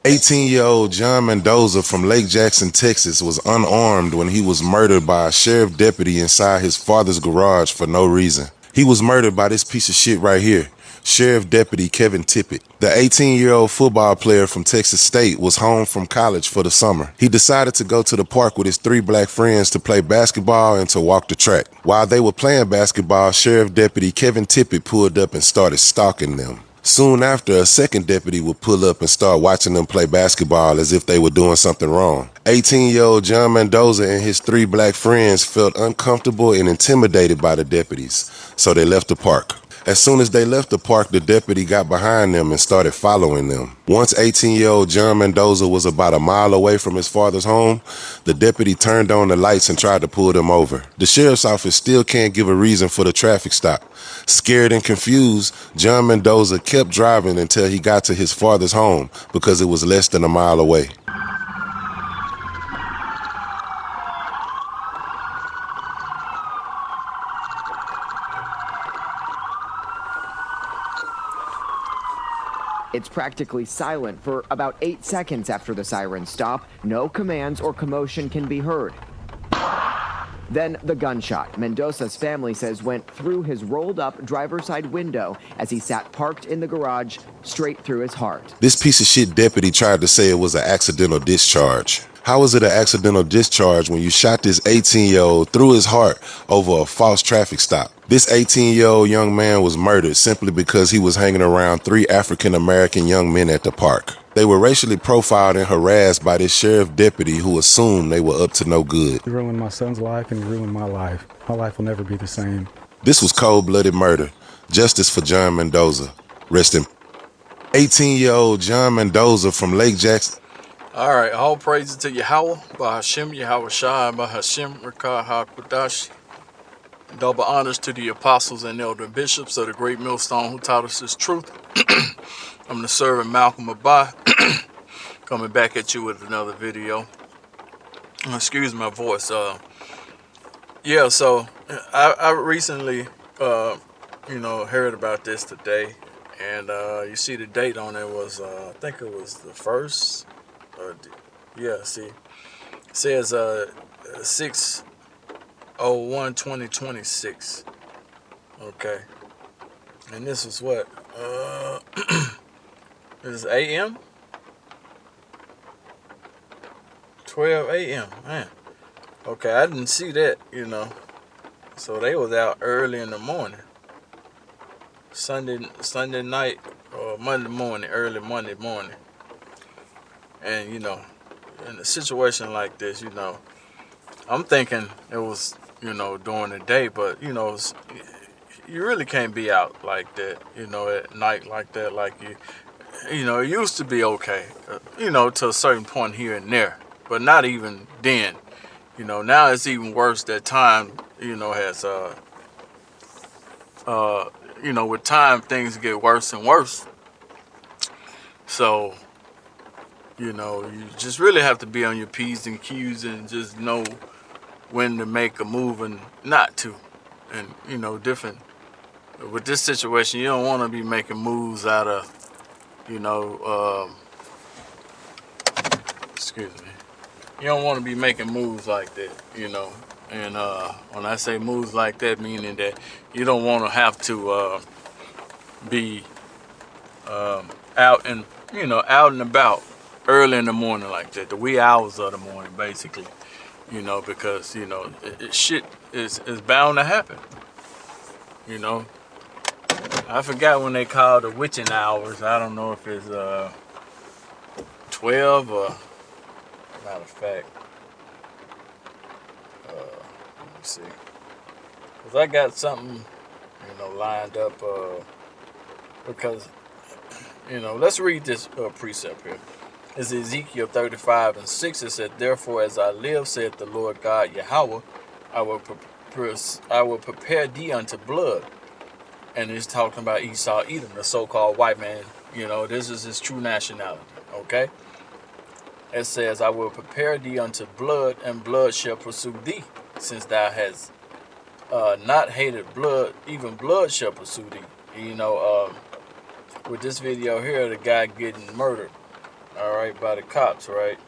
18-year-old John Mendoza from Lake Jackson, Texas, was unarmed when he was murdered by a sheriff deputy inside his father's garage for no reason. He was murdered by this piece of shit right here, Sheriff Deputy Kevin Tippett. The 18-year-old football player from Texas State was home from college for the summer. He decided to go to the park with his three black friends to play basketball and to walk the track. While they were playing basketball, Sheriff Deputy Kevin Tippett pulled up and started stalking them. Soon after, a second deputy would pull up and start watching them play basketball as if they were doing something wrong. 18-year-old John Mendoza and his three black friends felt uncomfortable and intimidated by the deputies, so they left the park. As soon as they left the park, the deputy got behind them and started following them. Once 18-year-old John Mendoza was about a mile away from his father's home, the deputy turned on the lights and tried to pull them over. The sheriff's office still can't give a reason for the traffic stop. Scared and confused, John Mendoza kept driving until he got to his father's home because it was less than a mile away. It's practically silent for about 8 seconds after the sirens stop. No commands or commotion can be heard. Then the gunshot, Mendoza's family says, went through his rolled-up driver's side window as he sat parked in the garage, straight through his heart. This piece of shit deputy tried to say it was an accidental discharge. How is it an accidental discharge when you shot this 18-year-old through his heart over a false traffic stop? This 18-year-old young man was murdered simply because he was hanging around three African-American young men at the park. They were racially profiled and harassed by this sheriff deputy who assumed they were up to no good. You ruined my son's life and you ruined my life. My life will never be the same. This was cold-blooded murder. Justice for John Mendoza. Rest in 18-year-old John Mendoza from Lake Jackson. All right, all praises to Yahweh, by Hashem, Yahweh Shai, by Hashem, Rekah HaKudash. Double honors to the apostles and elder bishops of the great millstone who taught us this truth. I'm the servant Milchamah-ba, coming back at you with another video. Excuse my voice. Yeah, so I recently, heard about this today, and you see the date on it was, I think it was the first. See, it says 6/01/2026. Okay, and this is what this is a.m. 12 a.m. man. Okay, I didn't see that, so they was out early in the morning, Sunday night or Monday morning, early Monday morning. And, in a situation like this, I'm thinking it was, during the day, but, you really can't be out like that, at night like that. Like, it used to be okay, to a certain point here and there, but not even then. Now it's even worse. That time, has, with time, things get worse and worse. So, you just really have to be on your P's and Q's and just know when to make a move and not to. And, different. With this situation, you don't want to be making moves out of, excuse me. You don't want to be making moves like that, And when I say moves like that, meaning that you don't want to have to be out and about early in the morning like that, the wee hours of the morning, basically, because, shit is bound to happen, I forgot when they call the witching hours. I don't know if it's 12 or, matter of fact, let me see, because I got something, lined up, because, let's read this precept here. It's Ezekiel 35:6. It said, "Therefore, as I live, saith the Lord God Yahweh, I will prepare thee unto blood." And it's talking about Esau, Edom, the so-called white man. This is his true nationality. Okay. It says, "I will prepare thee unto blood, and blood shall pursue thee, since thou hast not hated blood, even blood shall pursue thee." With this video here, the guy getting murdered. all right, by the cops, right?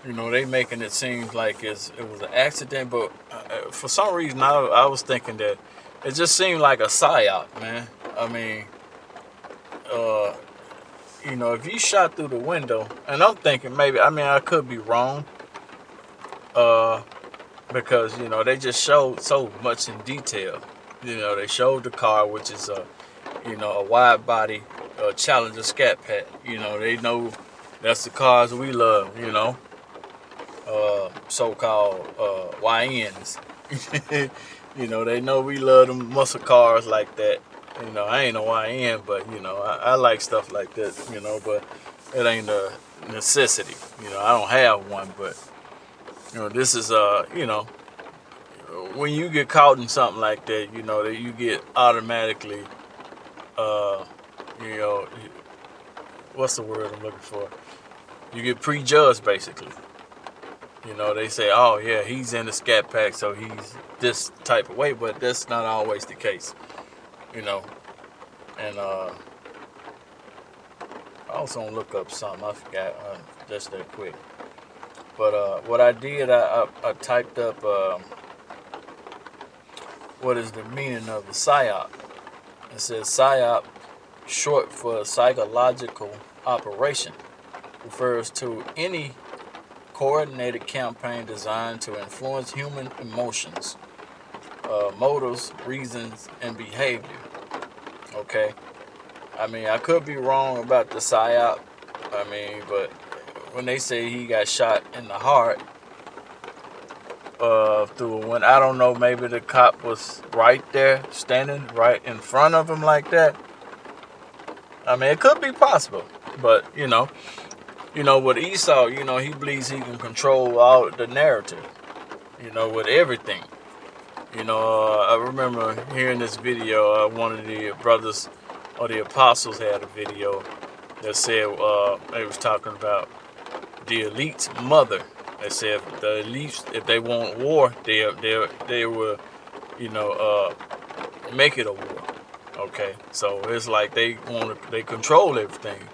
You know, they making it seem like it was an accident, but for some reason I was thinking that it just seemed like a psyop, man. I mean, uh, you know, if you shot through the window, and I'm thinking maybe, I mean, I could be wrong, uh, because you know they just showed so much in detail. You know, they showed the car, which is you know, a wide body Challenger Scat Pack. You know, they know that's the cars we love. You know, so-called YNs. You know, they know we love them muscle cars like that. You know, I ain't a YN, but you know, I like stuff like that. You know, but it ain't a necessity. You know, I don't have one, but you know, this is you know, when you get caught in something like that, you know, that you get automatically, uh, you know, what's the word I'm looking for? You get prejudged, basically. You know, they say, oh yeah, he's in the Scat Pack, so he's this type of way, but that's not always the case. You know, and I also want to look up something. I forgot just that quick. But what I did, I typed up what is the meaning of the PSYOP. It says PSYOP, short for psychological operation, refers to any coordinated campaign designed to influence human emotions, motives, reasons, and behavior. Okay, I mean, I could be wrong about the PSYOP. I mean, but when they say he got shot in the heart through a window, I don't know. Maybe the cop was right there, standing right in front of him like that. I mean, it could be possible, but you know, with Esau, you know, he believes he can control all the narrative. You know, with everything. You know, I remember hearing this video. One of the brothers or the apostles had a video that said they was talking about the elite's mother. They said if the elites, if they want war, they will, you know, make it a war. Okay, so it's like they control everything,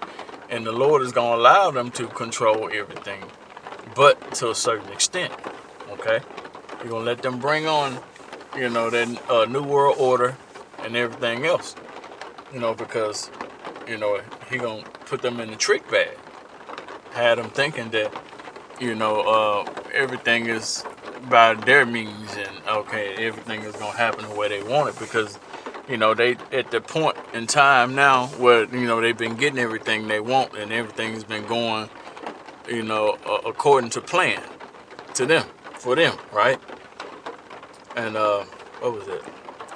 and the Lord is gonna allow them to control everything, but to a certain extent. Okay, You're gonna let them bring on, you know, that new world order and everything else. You know, because you know he gonna put them in the trick bag, had them thinking that you know everything is by their means and okay, everything is gonna happen the way they want it because you know they at the point in time now where you know they've been getting everything they want and everything's been going you know according to plan to them for them, right? And what was it?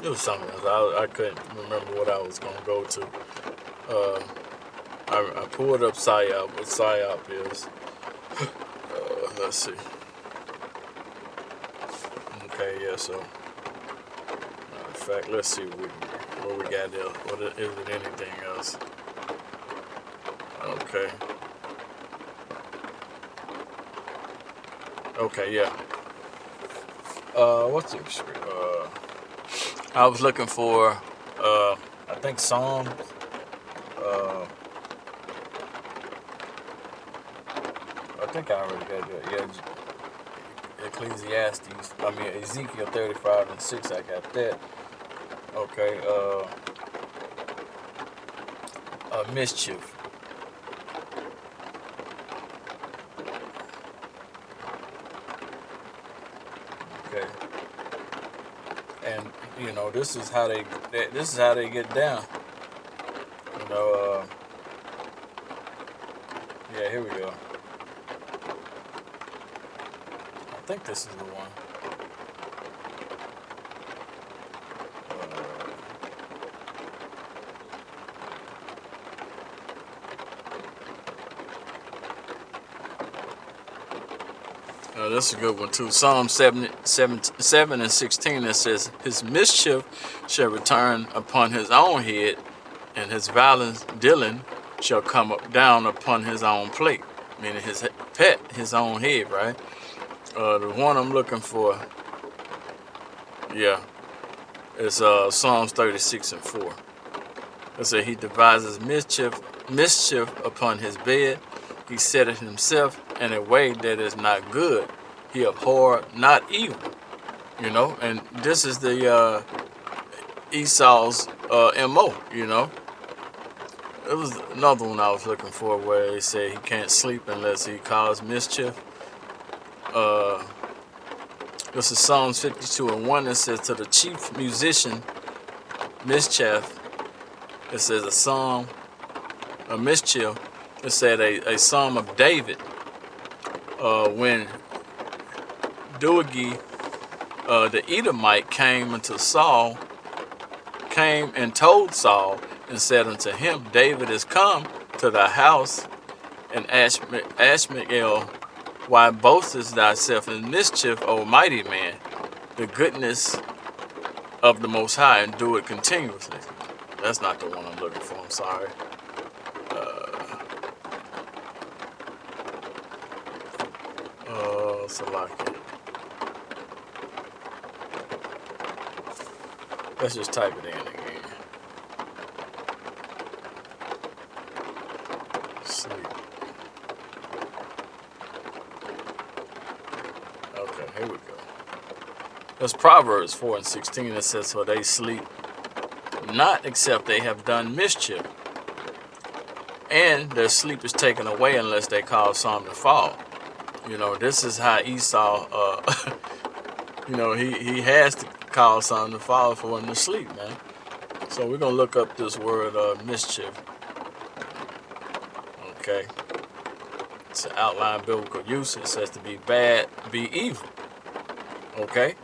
It was something else. I couldn't remember what I was gonna go to. Uh, I pulled up PSYOP. What PSYOP is? Let's see. Okay, yeah. So, in fact, let's see what we got there. What is it? Anything else? Okay. Okay, yeah. What's it? I was looking for. I think Psalms. I think I already got that. Yeah, Ecclesiastes. I mean Ezekiel 35:6. I got that. Okay. Mischief. Okay. And you know this is how they get down. You know. Yeah. Here we go. I think this is the one. This is a good one too. Psalm 7 and 16 that says, "His mischief shall return upon his own head, and his violence dealing shall come up down upon his own plate," meaning his pet, his own head, right? The one I'm looking for, yeah, is Psalms 36:4. It says he devises mischief mischief upon his bed. He setteth himself in a way that is not good. He abhorred not evil. You know, and this is the Esau's MO, you know. It was another one I was looking for where they say he can't sleep unless he cause mischief. This is Psalms 52:1. It says, to the chief musician, mischief. It says a psalm of mischief. It said a psalm of David. When Doegi, the Edomite, came and told Saul and said unto him, David is come to thy house, and Ashmael, why boastest thyself in mischief, O mighty man? The goodness of the Most High, and do it continuously. That's not the one I'm looking for, I'm sorry. Salaki. Let's just type it in again. Sleep. Okay, here we go. There's Proverbs 4:16 that says, for they sleep not except they have done mischief, and their sleep is taken away unless they cause some to fall. You know, this is how Esau, you know, he has to cause something to fall for him to sleep, man. So we're going to look up this word mischief. Okay. It's an outline biblical use. It says to be bad, be evil. Okay.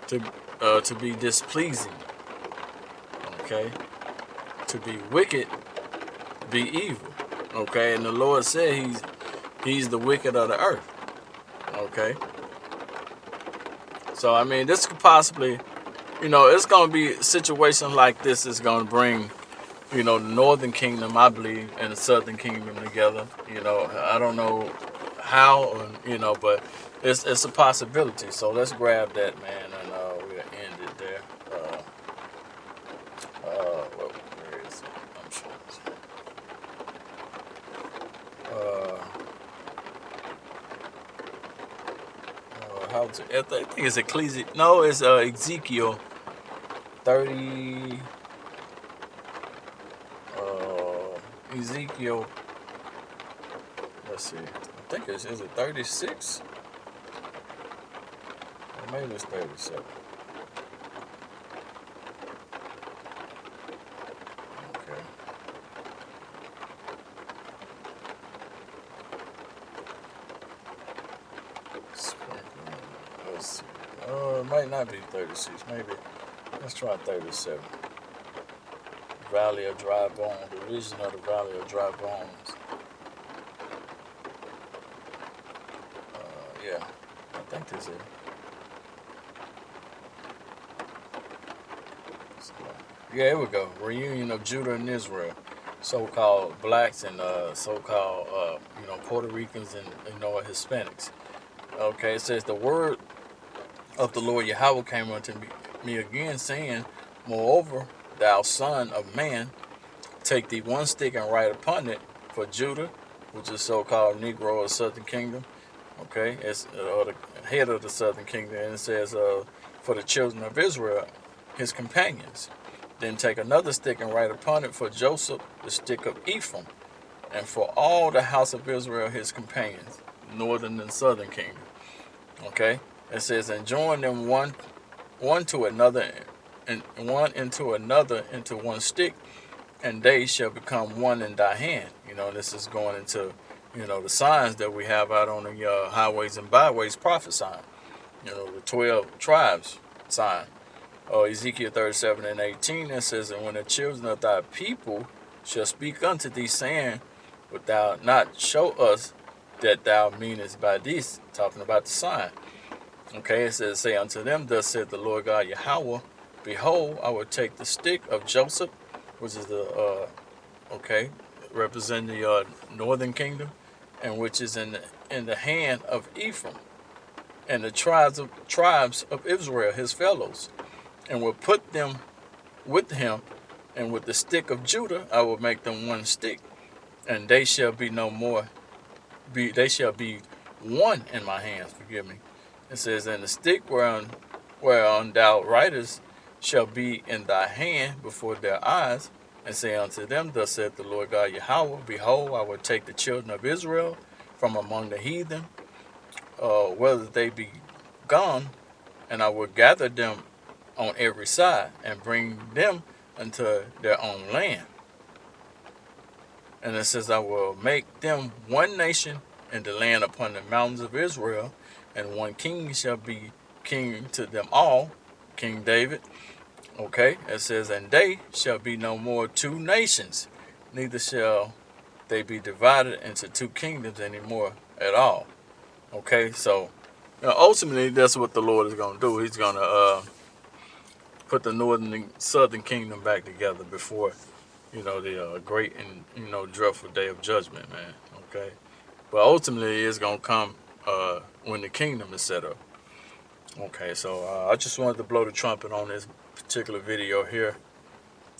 To be displeasing. Okay. To be wicked, be evil. Okay. And the Lord said he's the wicked of the earth. Okay. So, I mean, this could possibly, you know, it's going to be situations like this is going to bring, you know, the northern kingdom, I believe, and the southern kingdom together. You know, I don't know how, or, you know, but it's a possibility. So let's grab that, man, and we'll end it there. Where is it? I'm sure. I think it's Ecclesiastes. No, it's Ezekiel 30. Ezekiel. Let's see. I think is it 36? Or maybe it's 37. Okay. Let's see. It might not be 36. Maybe. Let's try 37. Valley of Dry Bones. The vision of the Valley of Dry Bones. Yeah. I think this is it. Yeah, here we go. Reunion of Judah and Israel. So-called blacks and so-called, you know, Puerto Ricans and, you know, Hispanics. Okay, it says, the word of the Lord Yahweh came unto me again, saying, moreover, thou son of man, take thee one stick and write upon it for Judah, which is so-called Negro of the Southern Kingdom. Okay, it's the head of the Southern Kingdom, and it says, for the children of Israel, his companions. Then take another stick and write upon it for Joseph, the stick of Ephraim, and for all the house of Israel, his companions, northern and southern kingdom. Okay, it says, and join them one to another, and one into another into one stick, and they shall become one in thy hand. You know, this is going into, you know, the signs that we have out on the highways and byways, prophet sign. You know, the 12 tribes sign. Ezekiel 37:18, it says, and when the children of thy people shall speak unto thee, saying, wilt thou not show us that thou meanest by this? Talking about the sign. Okay, it says, say unto them, thus said the Lord God Yahweh, behold, I will take the stick of Joseph, which is the, representing the northern kingdom, and which is in the hand of Ephraim, and the tribes of Israel, his fellows, and will put them with him And with the stick of Judah I will make them one stick, and they shall be no more. They shall be one in my hands. Forgive me. It says, and the stick whereon thou writest shall be in thy hand before their eyes, and say unto them, thus saith the Lord God Yahweh, behold, I will take the children of Israel from among the heathen, whether they be gone, and I will gather them on every side, and bring them unto their own land. And it says, I will make them one nation in the land upon the mountains of Israel, and one king shall be king to them all, King David. Okay, it says, and they shall be no more two nations, neither shall they be divided into two kingdoms anymore at all. Okay, so ultimately that's what the Lord is going to do. He's going to put the northern and southern kingdom back together before the great and dreadful day of judgment, man. Okay, but ultimately it's gonna come when the kingdom is set up. Okay, so I just wanted to blow the trumpet on this particular video here.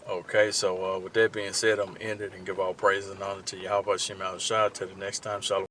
Okay, so with that being said, I'm gonna end it and give all praise and honor to Yahweh Shem Al Shah. Till the next time, Shalom.